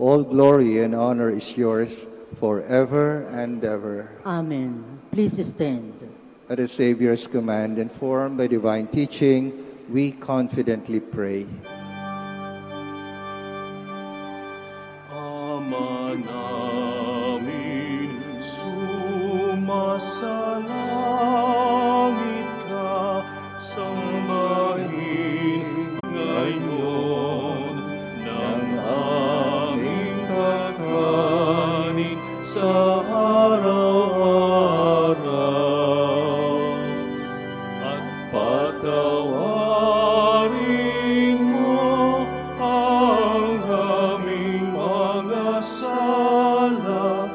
All glory and honor is yours forever and ever. Amen. Please stand. At the Savior's command, informed by divine teaching, we confidently pray. Ama namin, sumasalangit ka, sambahin ngayon ng aming kakanin sa araw-araw. At patawarin mo ang aming mga sala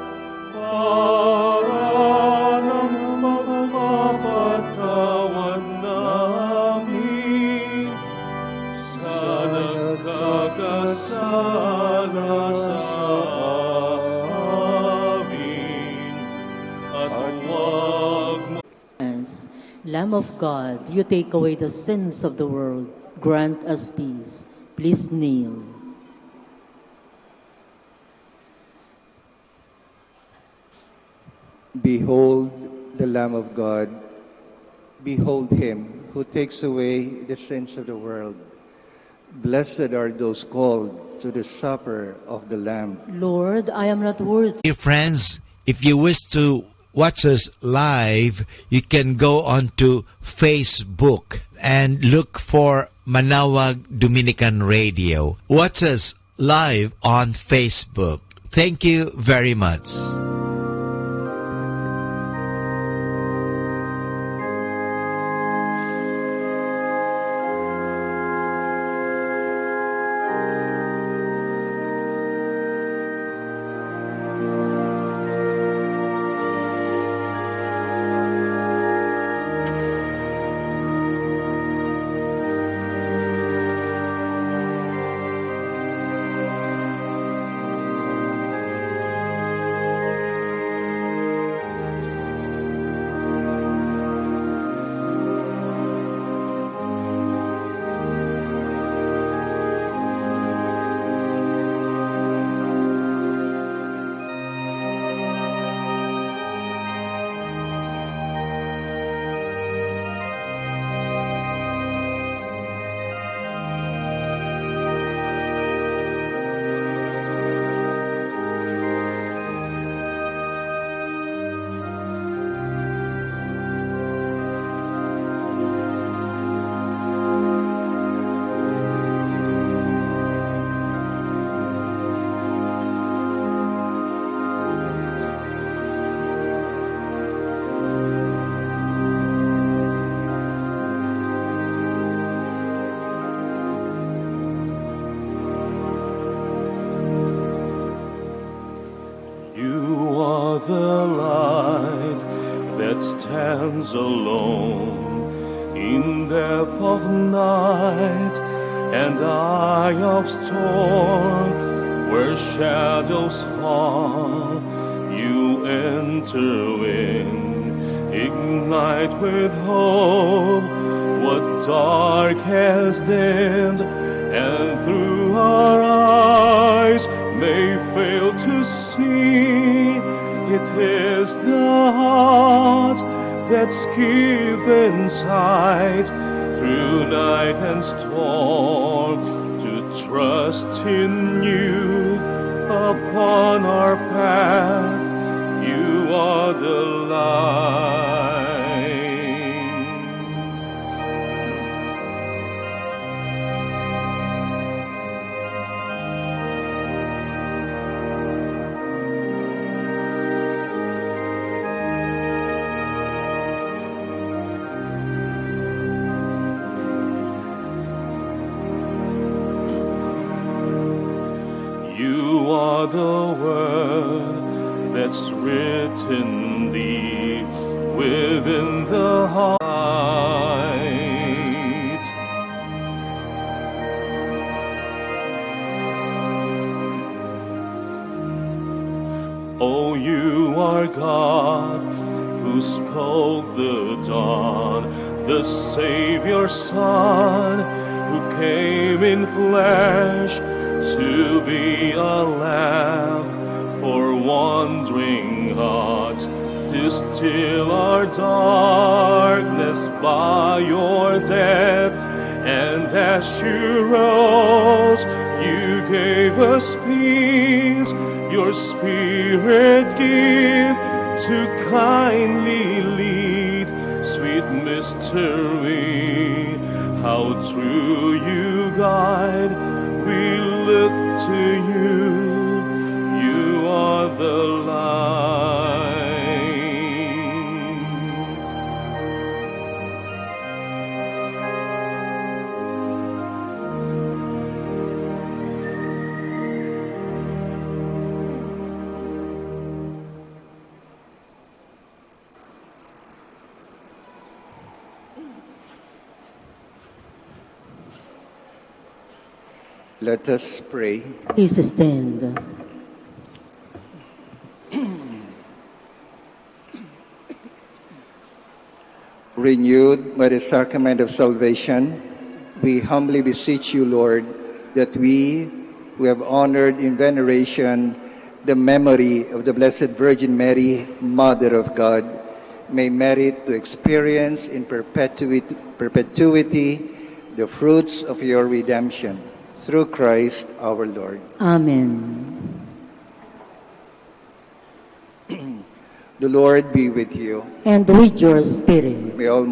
para nang magpapatawad namin sa nagkakasala sa amin. At huwag mo Lamb of God, you take away the sins of the world. Grant us peace. Please kneel. Behold the Lamb of God. Behold him who takes away the sins of the world. Blessed are those called to the supper of the Lamb. Lord, I am not worthy. Dear friends, if you wish to watch us live, you can go on to Facebook and look for Manaoag Dominican Radio. Watch us live on Facebook. Thank you very much. the light that stands alone in depth of night and eye of storm, where shadows fall, you enter in, ignite with hope what dark has dimmed, and through our eyes may fail to see. It is the heart that's given sight through night and storm to trust in you upon our path. You are the light. You are the word that's written deep within the heart. Oh, you are God who spoke the dawn, the Savior Son who came in flesh to be a lamp for wandering hearts, to still our darkness by your death. And as you rose, you gave us peace, your Spirit give to kindly lead. Sweet mystery, how true you guide, we look to you, you are the light. Let us pray. Please stand. Renewed by the sacrament of salvation, we humbly beseech you, Lord, that we, who have honored in veneration the memory of the Blessed Virgin Mary, Mother of God, may merit to experience in perpetuity the fruits of your redemption. Through Christ our Lord. Amen. The Lord be with you. And with your spirit. May all